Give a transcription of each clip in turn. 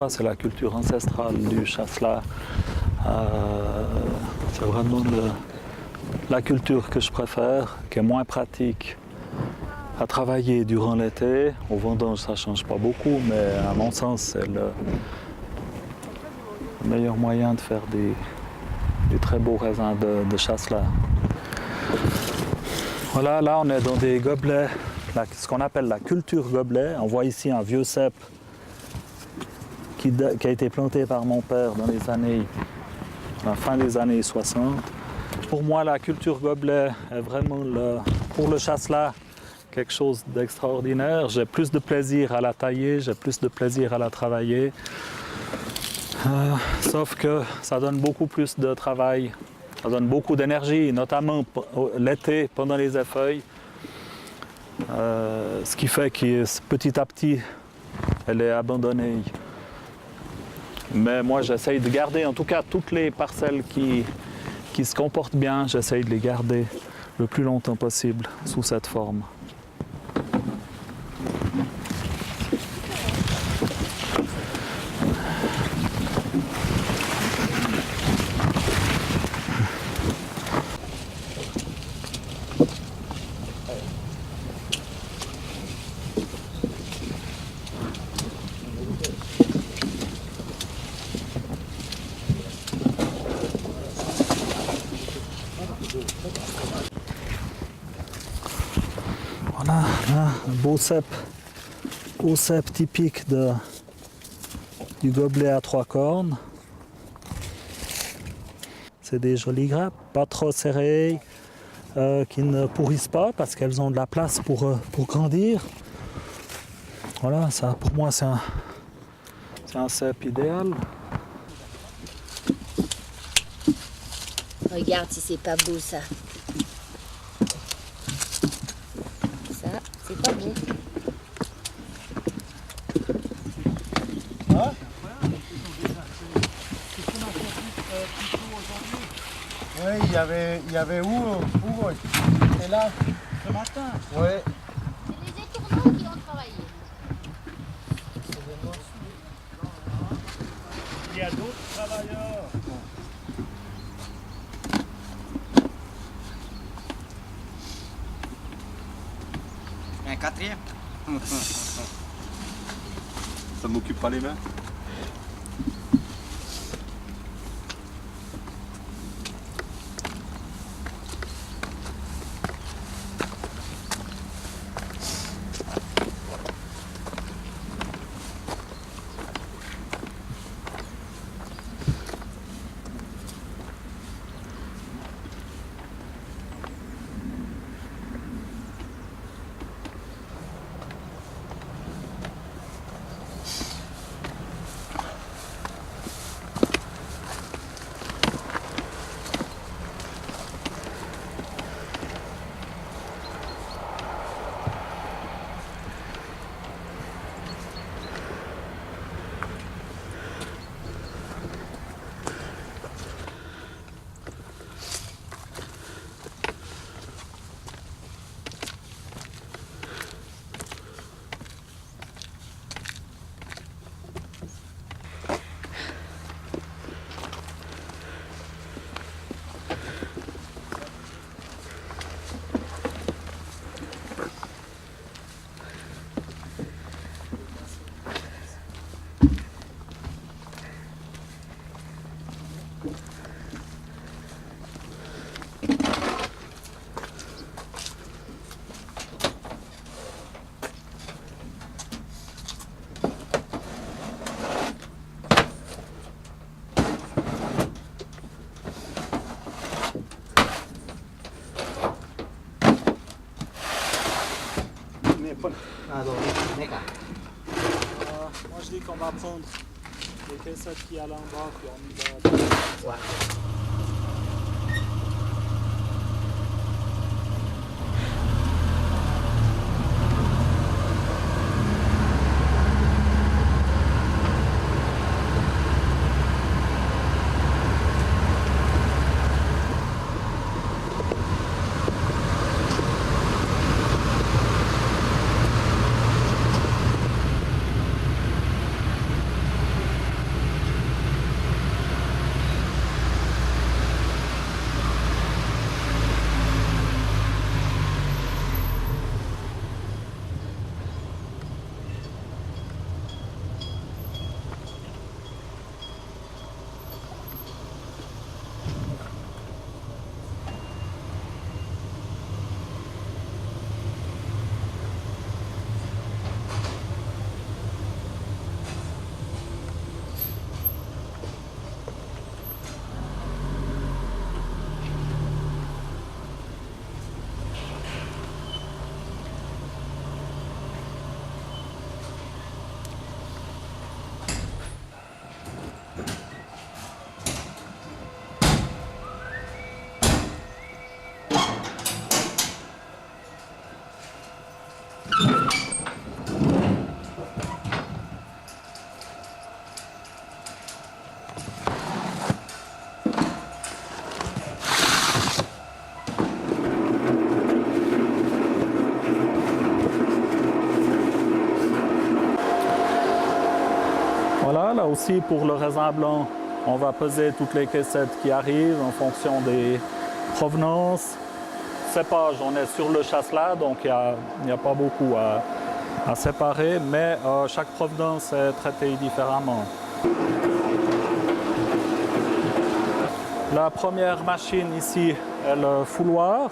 C'est la culture ancestrale du chasselas. C'est vraiment la culture que je préfère, qui est moins pratique à travailler durant l'été. Au vendange, ça ne change pas beaucoup, mais à mon sens, c'est le meilleur moyen de faire des très beaux raisins de chasselas. Voilà, là on est dans des gobelets, ce qu'on appelle la culture gobelet. On voit ici un vieux cep qui a été planté par mon père dans la fin des années 60. Pour moi, la culture gobelet est vraiment, pour le chasselas, quelque chose d'extraordinaire. J'ai plus de plaisir à la tailler, j'ai plus de plaisir à la travailler. Sauf que ça donne beaucoup plus de travail, ça donne beaucoup d'énergie, notamment l'été pendant les effeuilles. Ce qui fait que petit à petit, elle est abandonnée. Mais moi, j'essaye de garder, en tout cas, toutes les parcelles qui se comportent bien, j'essaye de les garder le plus longtemps possible sous cette forme. Voilà, là, un beau cep typique du gobelet à 3 cornes. C'est des jolies grappes, pas trop serrées, qui ne pourrissent pas parce qu'elles ont de la place pour grandir. Voilà, ça pour moi c'est un cep idéal. Regarde si c'est pas beau ça. Ça, c'est pas beau. Ah oui, il y avait où ouais. C'était là ce matin. Ouais. C'est les étourneaux qui ont travaillé. Il y a d'autres travailleurs. Un quatrième. Ça m'occupe pas les mains. Moi je dis qu'on va prendre les caissettes qui à l'endroit puis on y va. Ouais. Voilà, là aussi pour le raisin blanc, on va peser toutes les caissettes qui arrivent en fonction des provenances. Cépage, on est sur le chasselas, donc il n'y a pas beaucoup à séparer, mais chaque provenance est traitée différemment. La première machine ici est le fouloir.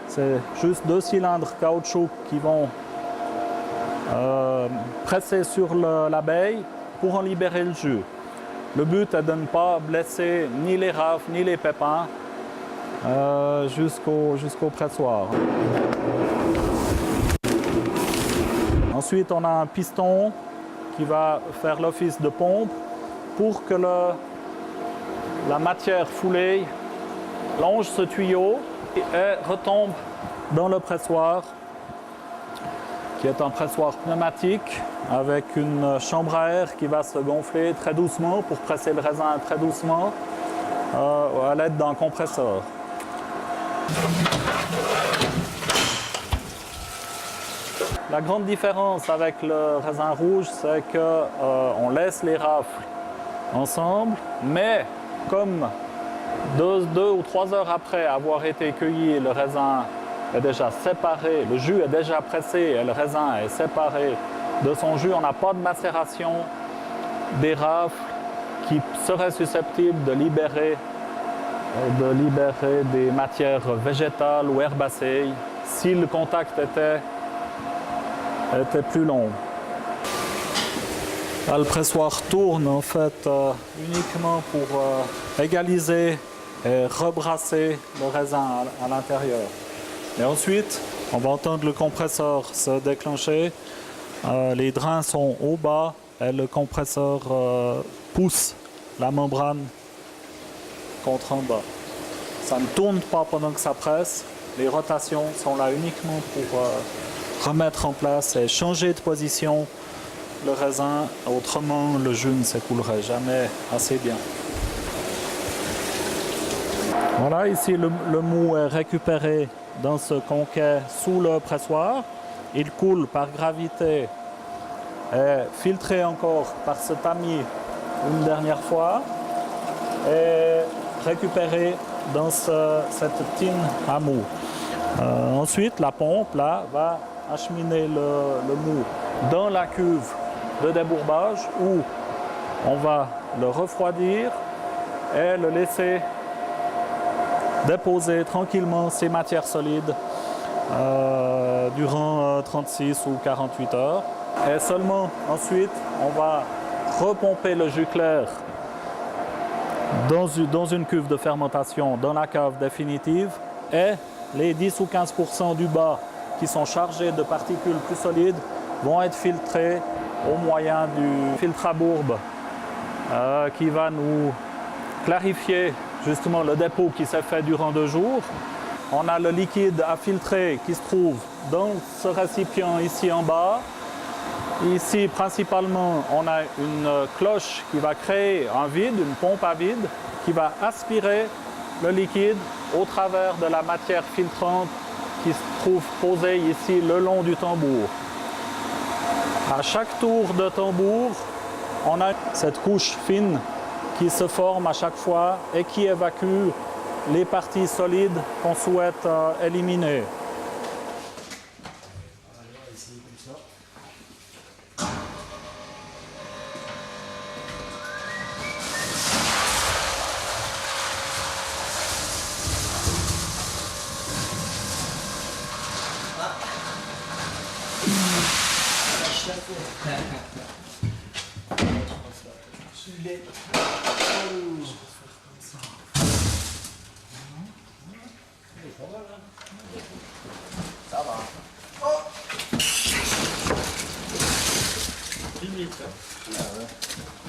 C'est juste 2 cylindres caoutchouc qui vont presser sur l'abeille pour en libérer le jus. Le but est de ne pas blesser ni les rafles ni les pépins jusqu'au pressoir. Ensuite, on a un piston qui va faire l'office de pompe pour que la matière foulée longe ce tuyau et retombe dans le pressoir, qui est un pressoir pneumatique avec une chambre à air qui va se gonfler très doucement pour presser le raisin très doucement à l'aide d'un compresseur. La grande différence avec le raisin rouge, c'est qu'on laisse les rafles ensemble, mais comme 2 ou 3 heures après avoir été cueilli, le raisin est déjà séparé, le jus est déjà pressé et le raisin est séparé de son jus, on n'a pas de macération des rafles qui seraient susceptibles de libérer des matières végétales ou herbacées si le contact était plus long. Là, le pressoir tourne en fait uniquement pour égaliser et rebrasser le raisin à l'intérieur. Et ensuite, on va entendre le compresseur se déclencher. Les drains sont au bas et le compresseur pousse la membrane contre en bas. Ça ne tourne pas pendant que ça presse. Les rotations sont là uniquement pour remettre en place et changer de position le raisin. Autrement, le jus ne s'écoulerait jamais assez bien. Voilà, ici le mou est récupéré dans ce conquet sous le pressoir. Il coule par gravité et filtré encore par ce tamis une dernière fois et récupéré dans cette tine à mou. Ensuite, la pompe là, va acheminer le mou dans la cuve de débourbage où on va le refroidir et le laisser déposer tranquillement ces matières solides durant 36 ou 48 heures. Et seulement ensuite, on va repomper le jus clair dans une cuve de fermentation dans la cave définitive et les 10 ou 15% du bas qui sont chargés de particules plus solides vont être filtrés au moyen du filtre à bourbe qui va nous clarifier justement le dépôt qui s'est fait durant 2 jours. On a le liquide à filtrer qui se trouve dans ce récipient ici en bas. Ici, principalement, on a une cloche qui va créer un vide, une pompe à vide, qui va aspirer le liquide au travers de la matière filtrante qui se trouve posée ici le long du tambour. À chaque tour de tambour, on a cette couche fine qui se forme à chaque fois et qui évacue les parties solides qu'on souhaite éliminer. Ça va. Limite. Hein.